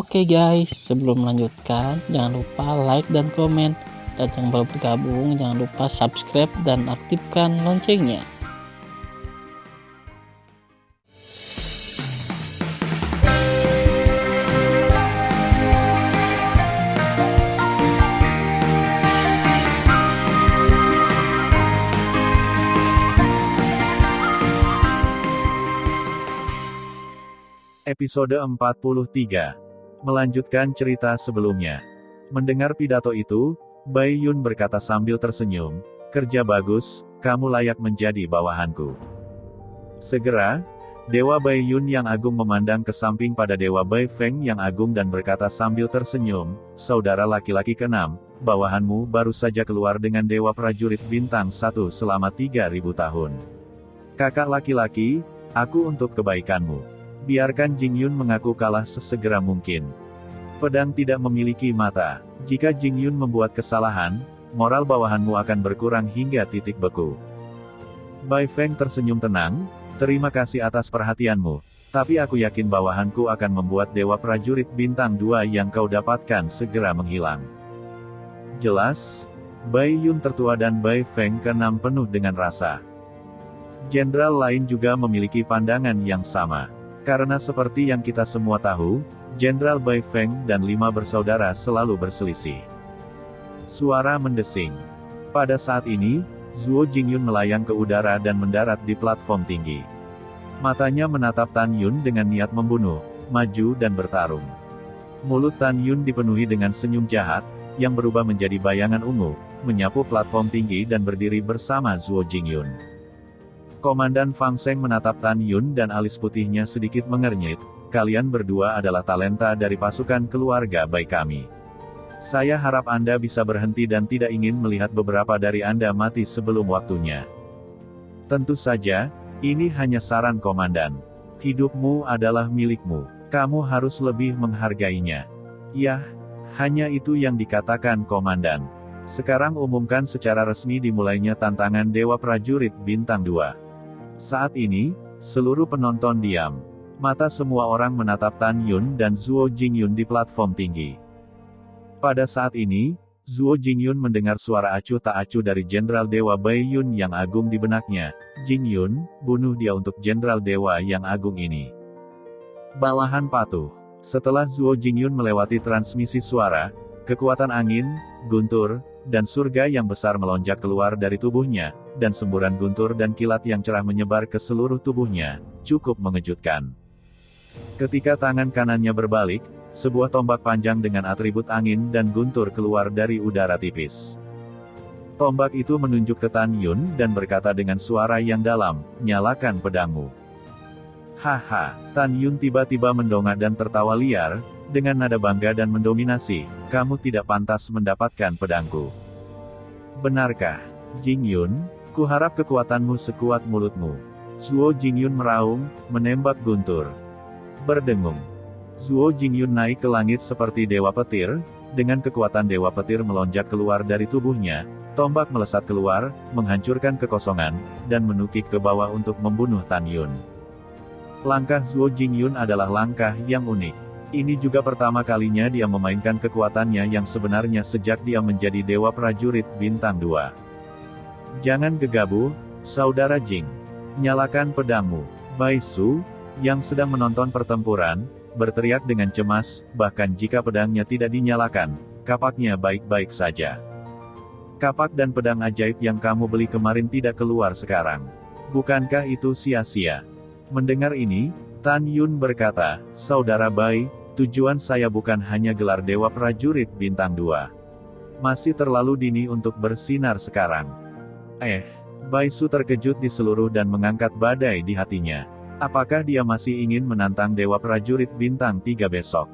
Oke guys, sebelum melanjutkan, jangan lupa like dan komen. Dan yang baru bergabung, jangan lupa subscribe dan aktifkan loncengnya. Episode 43. Melanjutkan cerita sebelumnya. Mendengar pidato itu, Bai Yun berkata sambil tersenyum, "Kerja bagus, kamu layak menjadi bawahanku." Segera, Dewa Bai Yun yang agung memandang ke samping pada Dewa Bai Feng yang agung dan berkata sambil tersenyum, "Saudara laki-laki keenam, bawahanmu baru saja keluar dengan Dewa Prajurit Bintang 1 selama 3000 tahun. Kakak laki-laki, aku untuk kebaikanmu. Biarkan Jing Yun mengaku kalah sesegera mungkin. Pedang tidak memiliki mata. Jika Jing Yun membuat kesalahan, moral bawahanmu akan berkurang hingga titik beku." Bai Feng tersenyum tenang, "Terima kasih atas perhatianmu. Tapi aku yakin bawahanku akan membuat Dewa Prajurit Bintang 2 yang kau dapatkan segera menghilang." Jelas, Bai Yun tertua dan Bai Feng keenam penuh dengan rasa. Jenderal lain juga memiliki pandangan yang sama. Karena seperti yang kita semua tahu, Jenderal Bai Feng dan 5 bersaudara selalu berselisih. Suara mendesing. Pada saat ini, Zuo Jingyun melayang ke udara dan mendarat di platform tinggi. Matanya menatap Tan Yun dengan niat membunuh, maju dan bertarung. Mulut Tan Yun dipenuhi dengan senyum jahat, yang berubah menjadi bayangan ungu, menyapu platform tinggi dan berdiri bersama Zuo Jingyun. Komandan Fang Seng menatap Tan Yun dan alis putihnya sedikit mengernyit, "Kalian berdua adalah talenta dari pasukan keluarga Bai kami. Saya harap Anda bisa berhenti dan tidak ingin melihat beberapa dari Anda mati sebelum waktunya. Tentu saja, ini hanya saran komandan. Hidupmu adalah milikmu. Kamu harus lebih menghargainya." "Yah, hanya itu yang dikatakan komandan. Sekarang umumkan secara resmi dimulainya tantangan Dewa Prajurit Bintang 2. Saat ini, seluruh penonton diam. Mata semua orang menatap Tan Yun dan Zuo Jingyun di platform tinggi. Pada saat ini, Zuo Jingyun mendengar suara acuh tak acuh dari Jenderal Dewa Bai Yun yang agung di benaknya. "Jingyun, bunuh dia untuk Jenderal Dewa yang agung ini." Bawahan patuh. Setelah Zuo Jingyun melewati transmisi suara, kekuatan angin, guntur, dan surga yang besar melonjak keluar dari tubuhnya, dan semburan guntur dan kilat yang cerah menyebar ke seluruh tubuhnya, cukup mengejutkan. Ketika tangan kanannya berbalik, sebuah tombak panjang dengan atribut angin dan guntur keluar dari udara tipis. Tombak itu menunjuk ke Tan Yun dan berkata dengan suara yang dalam, "Nyalakan pedangmu." "Haha." Tan Yun tiba-tiba mendongak dan tertawa liar, dengan nada bangga dan mendominasi, "Kamu tidak pantas mendapatkan pedangku." "Benarkah, Jing Yun? Kuharap kekuatanmu sekuat mulutmu." Zuo Jingyun meraung, menembak guntur. Berdengung. Zuo Jingyun naik ke langit seperti dewa petir, dengan kekuatan dewa petir melonjak keluar dari tubuhnya, tombak melesat keluar, menghancurkan kekosongan, dan menukik ke bawah untuk membunuh Tan Yun. Langkah Zuo Jingyun adalah langkah yang unik. Ini juga pertama kalinya dia memainkan kekuatannya yang sebenarnya sejak dia menjadi Dewa Prajurit Bintang 2. "Jangan gegabah, Saudara Jing. Nyalakan pedangmu." Bai Su, yang sedang menonton pertempuran, berteriak dengan cemas, bahkan jika pedangnya tidak dinyalakan, kapaknya baik-baik saja. "Kapak dan pedang ajaib yang kamu beli kemarin tidak keluar sekarang. Bukankah itu sia-sia?" Mendengar ini, Tan Yun berkata, "Saudara Bai, tujuan saya bukan hanya gelar Dewa Prajurit Bintang 2. Masih terlalu dini untuk bersinar sekarang." Bai Su terkejut di seluruh dan mengangkat badai di hatinya. Apakah dia masih ingin menantang Dewa Prajurit Bintang 3 besok?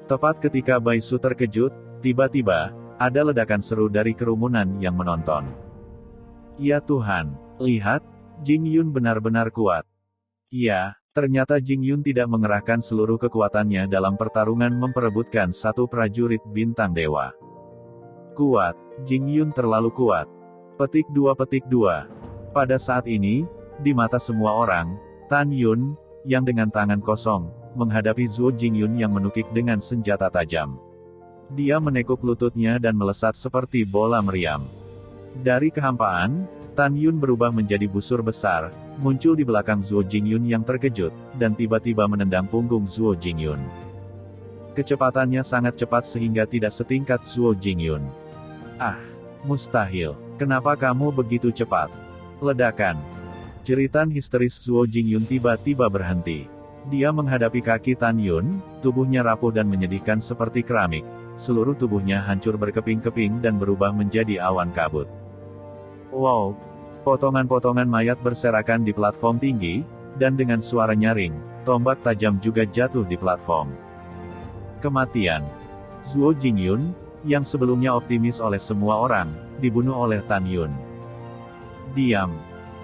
Tepat ketika Bai Su terkejut, tiba-tiba, ada ledakan seru dari kerumunan yang menonton. "Ya Tuhan, lihat, Jing Yun benar-benar kuat." Ya, ternyata Jing Yun tidak mengerahkan seluruh kekuatannya dalam pertarungan memperebutkan satu prajurit bintang dewa. "Kuat, Jing Yun terlalu kuat." Petik 2. Pada saat ini, di mata semua orang, Tan Yun, yang dengan tangan kosong, menghadapi Zhuo Jingyun yang menukik dengan senjata tajam. Dia menekuk lututnya dan melesat seperti bola meriam. Dari kehampaan, Tan Yun berubah menjadi busur besar, muncul di belakang Zhuo Jingyun yang terkejut, dan tiba-tiba menendang punggung Zhuo Jingyun. Kecepatannya sangat cepat sehingga tidak setingkat Zhuo Jingyun. Ah, mustahil. Kenapa kamu begitu cepat? Ledakan. Jeritan histeris Zhuo Jingyun tiba-tiba berhenti. Dia menghadapi kaki Tan Yun, tubuhnya rapuh dan menyedihkan seperti keramik. Seluruh tubuhnya hancur berkeping-keping dan berubah menjadi awan kabut. Wow! Potongan-potongan mayat berserakan di platform tinggi, dan dengan suara nyaring, tombak tajam juga jatuh di platform. Kematian. Zhuo Jingyun, yang sebelumnya optimis oleh semua orang, dibunuh oleh Tan Yun. Diam.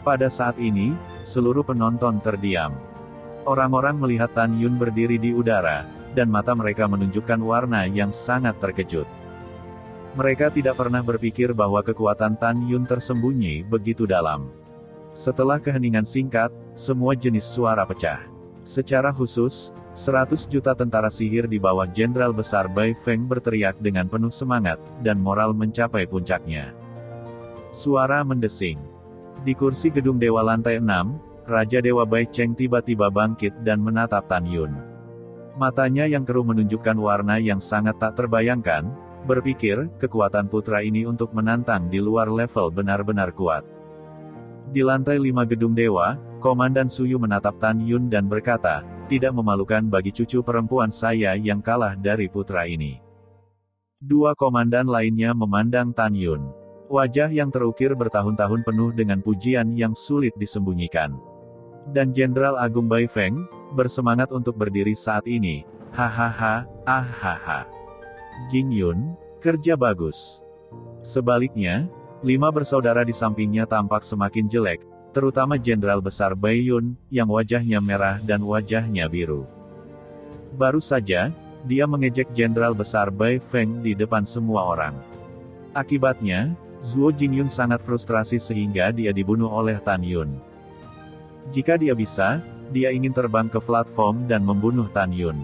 Pada saat ini, seluruh penonton terdiam. Orang-orang melihat Tan Yun berdiri di udara, dan mata mereka menunjukkan warna yang sangat terkejut. Mereka tidak pernah berpikir bahwa kekuatan Tan Yun tersembunyi begitu dalam. Setelah keheningan singkat, semua jenis suara pecah. Secara khusus, 100 juta tentara sihir di bawah Jenderal Besar Bai Feng berteriak dengan penuh semangat, dan moral mencapai puncaknya. Suara mendesing. Di kursi gedung Dewa lantai 6, Raja Dewa Bai Cheng tiba-tiba bangkit dan menatap Tan Yun. Matanya yang keruh menunjukkan warna yang sangat tak terbayangkan, berpikir, kekuatan putra ini untuk menantang di luar level benar-benar kuat. Di lantai 5 gedung Dewa, Komandan Suyu menatap Tan Yun dan berkata, tidak memalukan bagi cucu perempuan saya yang kalah dari putra ini. Dua komandan lainnya memandang Tan Yun. Wajah yang terukir bertahun-tahun penuh dengan pujian yang sulit disembunyikan. Dan Jenderal Agung Bai Feng, bersemangat untuk berdiri saat ini. Hahaha, ahaha. Jingyun, kerja bagus. Sebaliknya, 5 bersaudara di sampingnya tampak semakin jelek, terutama Jenderal Besar Bai Yun, yang wajahnya merah dan wajahnya biru. Baru saja, dia mengejek Jenderal Besar Bai Feng di depan semua orang. Akibatnya, Zhuo Jingyun sangat frustrasi sehingga dia dibunuh oleh Tan Yun. Jika dia bisa, dia ingin terbang ke platform dan membunuh Tan Yun.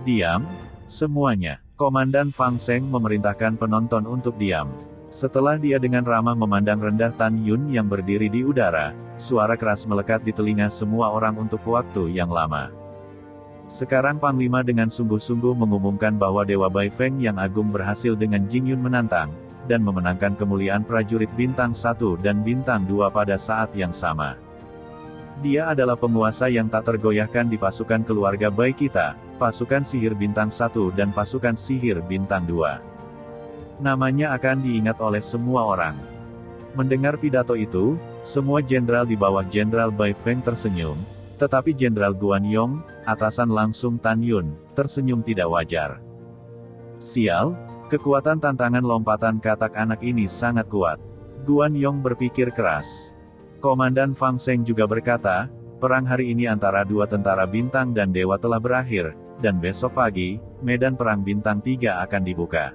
Diam, semuanya. Komandan Fang Seng memerintahkan penonton untuk diam. Setelah dia dengan ramah memandang rendah Tan Yun yang berdiri di udara, suara keras melekat di telinga semua orang untuk waktu yang lama. Sekarang Panglima dengan sungguh-sungguh mengumumkan bahwa Dewa Bai Feng yang agung berhasil dengan Jingyun menantang, dan memenangkan kemuliaan prajurit bintang 1 dan bintang 2 pada saat yang sama. Dia adalah penguasa yang tak tergoyahkan di pasukan keluarga Bai kita, pasukan sihir bintang 1 dan pasukan sihir bintang 2. Namanya akan diingat oleh semua orang. Mendengar pidato itu, semua jenderal di bawah Jenderal Bai Feng tersenyum, tetapi Jenderal Guan Yong, atasan langsung Tan Yun, tersenyum tidak wajar. Sial, kekuatan tantangan lompatan katak anak ini sangat kuat. Guan Yong berpikir keras. Komandan Fang Seng juga berkata, perang hari ini antara dua tentara bintang dan dewa telah berakhir, dan besok pagi, medan perang bintang 3 akan dibuka.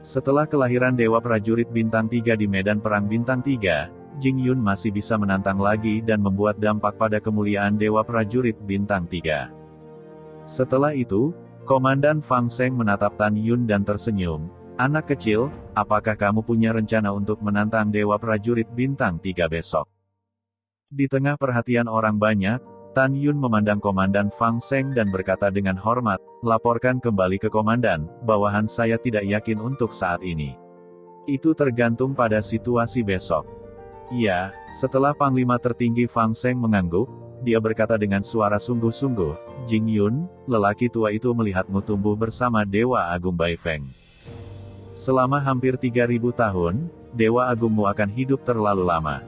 Setelah kelahiran dewa prajurit bintang 3 di medan perang bintang 3, Jingyun masih bisa menantang lagi dan membuat dampak pada kemuliaan dewa prajurit bintang 3. Setelah itu, Komandan Fang Seng menatap Tan Yun dan tersenyum. Anak kecil, apakah kamu punya rencana untuk menantang dewa prajurit bintang 3 besok? Di tengah perhatian orang banyak, Tan Yun memandang Komandan Fang Seng dan berkata dengan hormat, laporkan kembali ke Komandan, bawahan saya tidak yakin untuk saat ini. Itu tergantung pada situasi besok. Ya, setelah Panglima tertinggi Fang Seng mengangguk, dia berkata dengan suara sungguh-sungguh, Jingyun, lelaki tua itu melihatmu tumbuh bersama Dewa Agung Bai Feng. Selama hampir 3000 tahun, Dewa Agungmu akan hidup terlalu lama.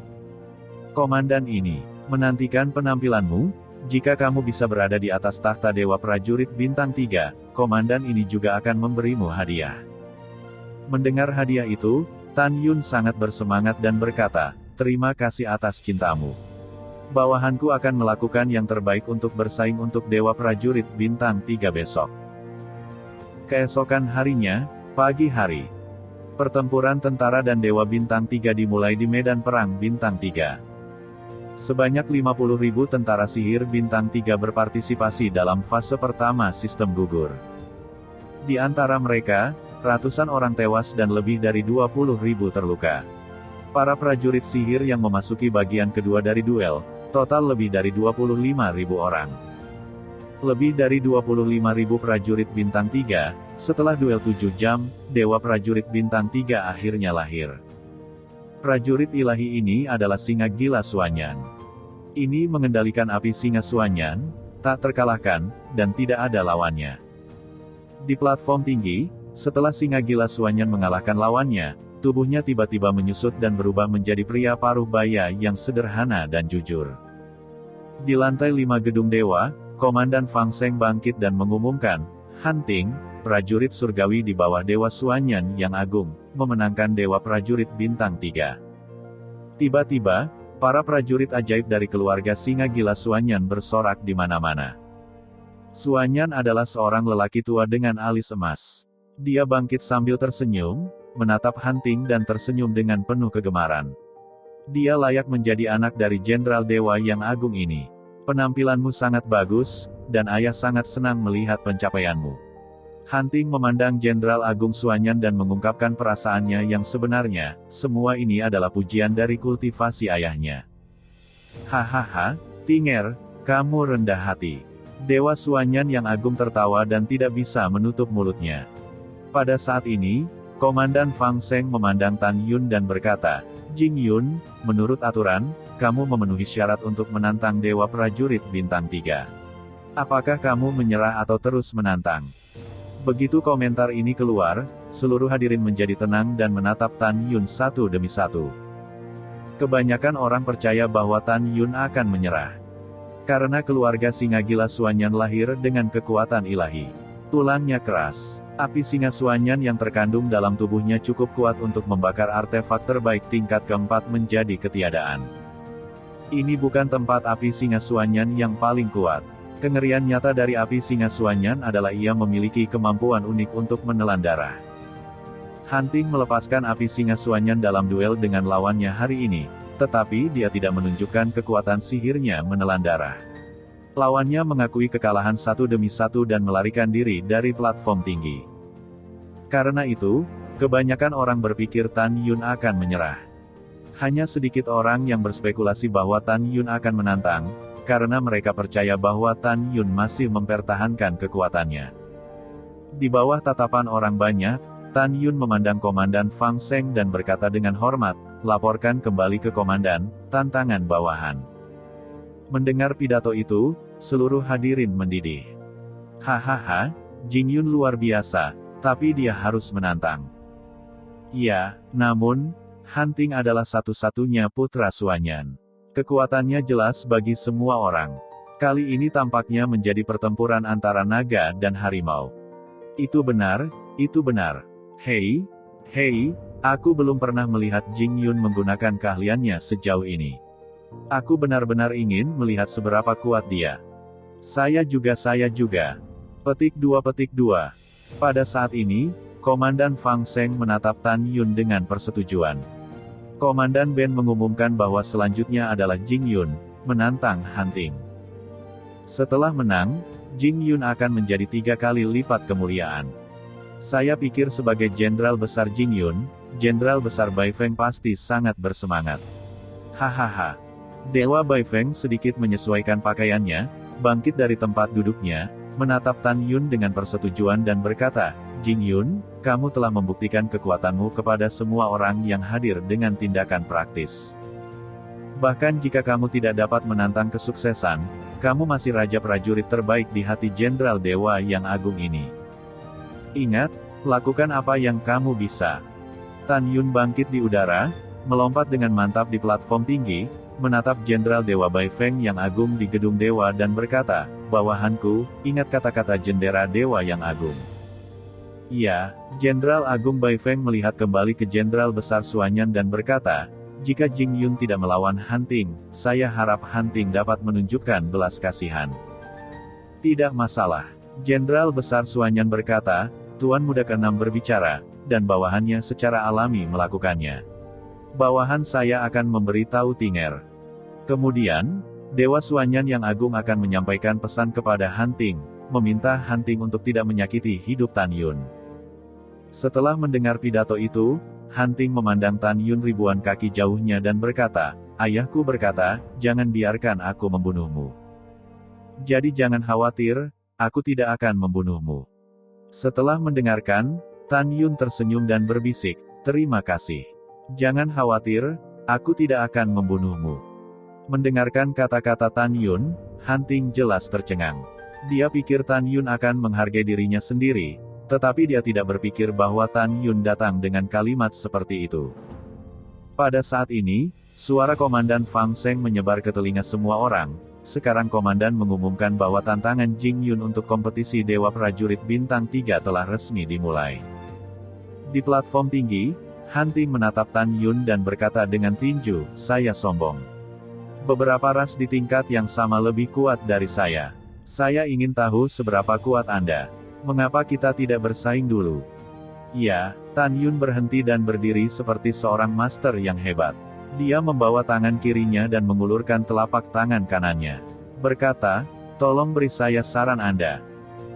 Komandan ini menantikan penampilanmu. Jika kamu bisa berada di atas takhta Dewa Prajurit Bintang 3, Komandan ini juga akan memberimu hadiah. Mendengar hadiah itu, Tan Yun sangat bersemangat dan berkata, terima kasih atas cintamu. Bawahanku akan melakukan yang terbaik untuk bersaing untuk Dewa Prajurit Bintang 3 besok. Keesokan harinya, pagi hari, pertempuran tentara dan Dewa Bintang 3 dimulai di medan perang Bintang 3. Sebanyak 50.000 tentara sihir bintang 3 berpartisipasi dalam fase pertama sistem gugur. Di antara mereka, ratusan orang tewas dan lebih dari 20.000 terluka. Para prajurit sihir yang memasuki bagian kedua dari duel, total lebih dari 25.000 orang. Lebih dari 25.000 prajurit bintang 3, setelah duel 7 jam, Dewa Prajurit Bintang 3 akhirnya lahir. Prajurit ilahi ini adalah Singa Gila Suanyan. Ini mengendalikan api Singa Suanyan, tak terkalahkan, dan tidak ada lawannya. Di platform tinggi, setelah Singa Gila Suanyan mengalahkan lawannya, tubuhnya tiba-tiba menyusut dan berubah menjadi pria paruh baya yang sederhana dan jujur. Di lantai 5 gedung dewa, Komandan Fang Seng bangkit dan mengumumkan, "Hunting, prajurit surgawi di bawah Dewa Suanyan yang agung, memenangkan Dewa Prajurit Bintang 3. Tiba-tiba, para prajurit ajaib dari keluarga Singa Gila Suanyan bersorak di mana-mana. Suanyan adalah seorang lelaki tua dengan alis emas. Dia bangkit sambil tersenyum, menatap Hunting dan tersenyum dengan penuh kegemaran. Dia layak menjadi anak dari Jenderal Dewa yang agung ini. Penampilanmu sangat bagus, dan ayah sangat senang melihat pencapaianmu." Hunting memandang Jenderal Agung Suanyan dan mengungkapkan perasaannya yang sebenarnya, semua ini adalah pujian dari kultivasi ayahnya. "Hahaha, Tinger, kamu rendah hati." Dewa Suanyan yang agung tertawa dan tidak bisa menutup mulutnya. Pada saat ini, Komandan Fang Seng memandang Tan Yun dan berkata, "Jing Yun, menurut aturan, kamu memenuhi syarat untuk menantang Dewa Prajurit Bintang 3. Apakah kamu menyerah atau terus menantang?" Begitu komentar ini keluar, seluruh hadirin menjadi tenang dan menatap Tan Yun satu demi satu. Kebanyakan orang percaya bahwa Tan Yun akan menyerah. Karena keluarga Singa Gila Suanyan lahir dengan kekuatan ilahi. Tulangnya keras. Api Singa Suanyan yang terkandung dalam tubuhnya cukup kuat untuk membakar artefak terbaik tingkat keempat menjadi ketiadaan. Ini bukan tempat api Singa Suanyan yang paling kuat. Kengerian nyata dari api Singa Suanyan adalah ia memiliki kemampuan unik untuk menelan darah. Hunting melepaskan api Singa Suanyan dalam duel dengan lawannya hari ini, tetapi dia tidak menunjukkan kekuatan sihirnya menelan darah. Lawannya mengakui kekalahan satu demi satu dan melarikan diri dari platform tinggi. Karena itu, kebanyakan orang berpikir Tan Yun akan menyerah. Hanya sedikit orang yang berspekulasi bahwa Tan Yun akan menantang, karena mereka percaya bahwa Tan Yun masih mempertahankan kekuatannya. Di bawah tatapan orang banyak, Tan Yun memandang Komandan Fang Seng dan berkata dengan hormat, "Laporkan kembali ke Komandan, tantangan bawahan." Mendengar pidato itu, seluruh hadirin mendidih. "Hahaha, Jing Yun luar biasa, tapi dia harus menantang." Ya, namun, Hunting adalah satu-satunya putra Suanyan. Kekuatannya jelas bagi semua orang. Kali ini tampaknya menjadi pertempuran antara naga dan harimau. Itu benar, itu benar. Hei, aku belum pernah melihat Jing Yun menggunakan keahliannya sejauh ini. Aku benar-benar ingin melihat seberapa kuat dia. Saya juga. Petik 2. Pada saat ini, Komandan Fang Seng menatap Tan Yun dengan persetujuan. Komandan Ben mengumumkan bahwa selanjutnya adalah Jing Yun, menantang Hunting. Setelah menang, Jing Yun akan menjadi 3 kali lipat kemuliaan. Saya pikir sebagai Jenderal Besar Jing Yun, Jenderal Besar Bai Feng pasti sangat bersemangat. Hahaha. Dewa Bai Feng sedikit menyesuaikan pakaiannya, bangkit dari tempat duduknya, menatap Tan Yun dengan persetujuan dan berkata, "Jing Yun, kamu telah membuktikan kekuatanmu kepada semua orang yang hadir dengan tindakan praktis. Bahkan jika kamu tidak dapat menantang kesuksesan, kamu masih raja prajurit terbaik di hati Jenderal Dewa yang agung ini. Ingat, lakukan apa yang kamu bisa." Tan Yun bangkit di udara, melompat dengan mantap di platform tinggi, menatap Jenderal Dewa Bai Feng yang agung di gedung dewa dan berkata, "Bawahanku, ingat kata-kata Jendera Dewa yang agung." Ya, Jenderal Agung Bai Feng melihat kembali ke Jenderal Besar Suanyan dan berkata, "Jika Jing Yun tidak melawan Hunting, saya harap Hunting dapat menunjukkan belas kasihan." "Tidak masalah." Jenderal Besar Suanyan berkata, Tuan Muda ke-6 berbicara, dan bawahannya secara alami melakukannya. "Bawahan saya akan memberitahu Tinger." Kemudian, Dewa Suanyan yang agung akan menyampaikan pesan kepada Hanting, meminta Hanting untuk tidak menyakiti hidup Tan Yun. Setelah mendengar pidato itu, Hanting memandang Tan Yun ribuan kaki jauhnya dan berkata, "Ayahku berkata, jangan biarkan aku membunuhmu. Jadi jangan khawatir, aku tidak akan membunuhmu." Setelah mendengarkan, Tan Yun tersenyum dan berbisik, "Terima kasih. Jangan khawatir, aku tidak akan membunuhmu." Mendengarkan kata-kata Tan Yun, Hanting jelas tercengang. Dia pikir Tan Yun akan menghargai dirinya sendiri, tetapi dia tidak berpikir bahwa Tan Yun datang dengan kalimat seperti itu. Pada saat ini, suara Komandan Fang Seng menyebar ke telinga semua orang. Sekarang Komandan mengumumkan bahwa tantangan Jing Yun untuk kompetisi Dewa Prajurit Bintang 3 telah resmi dimulai. Di platform tinggi, Hanting menatap Tan Yun dan berkata dengan tinju, "Saya sombong. Beberapa ras di tingkat yang sama lebih kuat dari saya. Saya ingin tahu seberapa kuat Anda. Mengapa kita tidak bersaing dulu?" Ya, Tan Yun berhenti dan berdiri seperti seorang master yang hebat. Dia membawa tangan kirinya dan mengulurkan telapak tangan kanannya. Berkata, "Tolong beri saya saran Anda."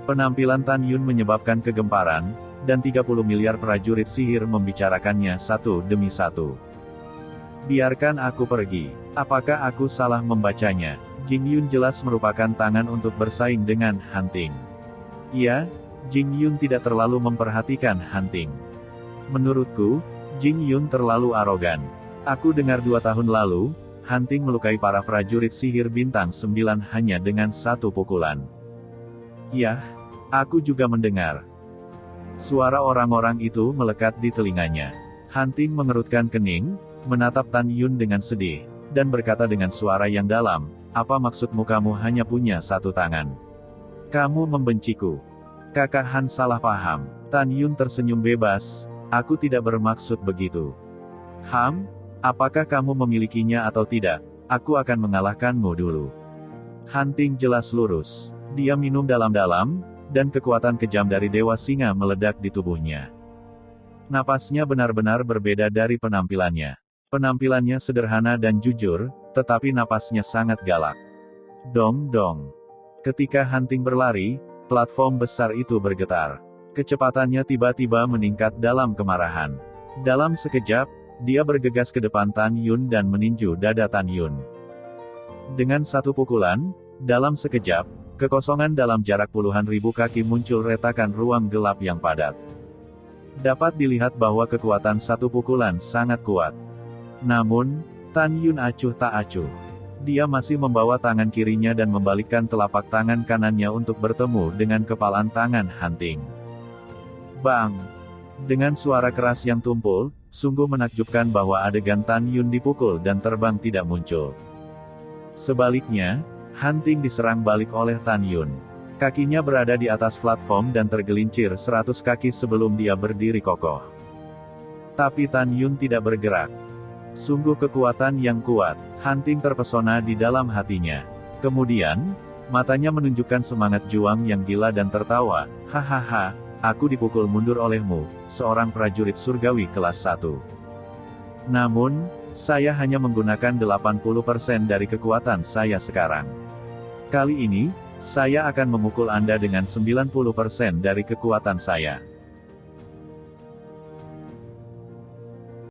Penampilan Tan Yun menyebabkan kegemparan, dan 30 miliar prajurit sihir membicarakannya satu demi satu. "Biarkan aku pergi. Apakah aku salah membacanya?" Jing Yun jelas merupakan tangan untuk bersaing dengan Hanting. Iya, Jing Yun tidak terlalu memperhatikan Hanting. "Menurutku, Jing Yun terlalu arogan. Aku dengar 2 tahun lalu, Hanting melukai para prajurit sihir bintang 9 hanya dengan 1 pukulan." "Yah, aku juga mendengar." Suara orang-orang itu melekat di telinganya. Hanting mengerutkan kening, menatap Tan Yun dengan sedih, dan berkata dengan suara yang dalam, "Apa maksudmu kamu hanya punya 1 tangan? Kamu membenciku?" "Kakak Han salah paham." Tan Yun tersenyum bebas, "Aku tidak bermaksud begitu. Apakah kamu memilikinya atau tidak? Aku akan mengalahkanmu dulu." Hanting jelas lurus. Dia minum dalam-dalam, dan kekuatan kejam dari Dewa Singa meledak di tubuhnya. Napasnya benar-benar berbeda dari penampilannya. Penampilannya sederhana dan jujur, tetapi napasnya sangat galak. Dong dong. Ketika Hanting berlari, platform besar itu bergetar. Kecepatannya tiba-tiba meningkat dalam kemarahan. Dalam sekejap, dia bergegas ke depan Tan Yun dan meninju dada Tan Yun. Dengan 1 pukulan, dalam sekejap, kekosongan dalam jarak puluhan ribu kaki muncul retakan ruang gelap yang padat. Dapat dilihat bahwa kekuatan 1 pukulan sangat kuat. Namun, Tan Yun acuh tak acuh. Dia masih membawa tangan kirinya dan membalikkan telapak tangan kanannya untuk bertemu dengan kepalan tangan Hanting. Bang! Dengan suara keras yang tumpul, sungguh menakjubkan bahwa adegan Tan Yun dipukul dan terbang tidak muncul. Sebaliknya, Hanting diserang balik oleh Tan Yun. Kakinya berada di atas platform dan tergelincir 100 kaki sebelum dia berdiri kokoh. Tapi Tan Yun tidak bergerak. Sungguh kekuatan yang kuat. Hanting terpesona di dalam hatinya. Kemudian, matanya menunjukkan semangat juang yang gila dan tertawa, "Hahaha. Aku dipukul mundur olehmu, seorang prajurit surgawi kelas 1. Namun, saya hanya menggunakan 80% dari kekuatan saya sekarang. Kali ini, saya akan memukul Anda dengan 90% dari kekuatan saya."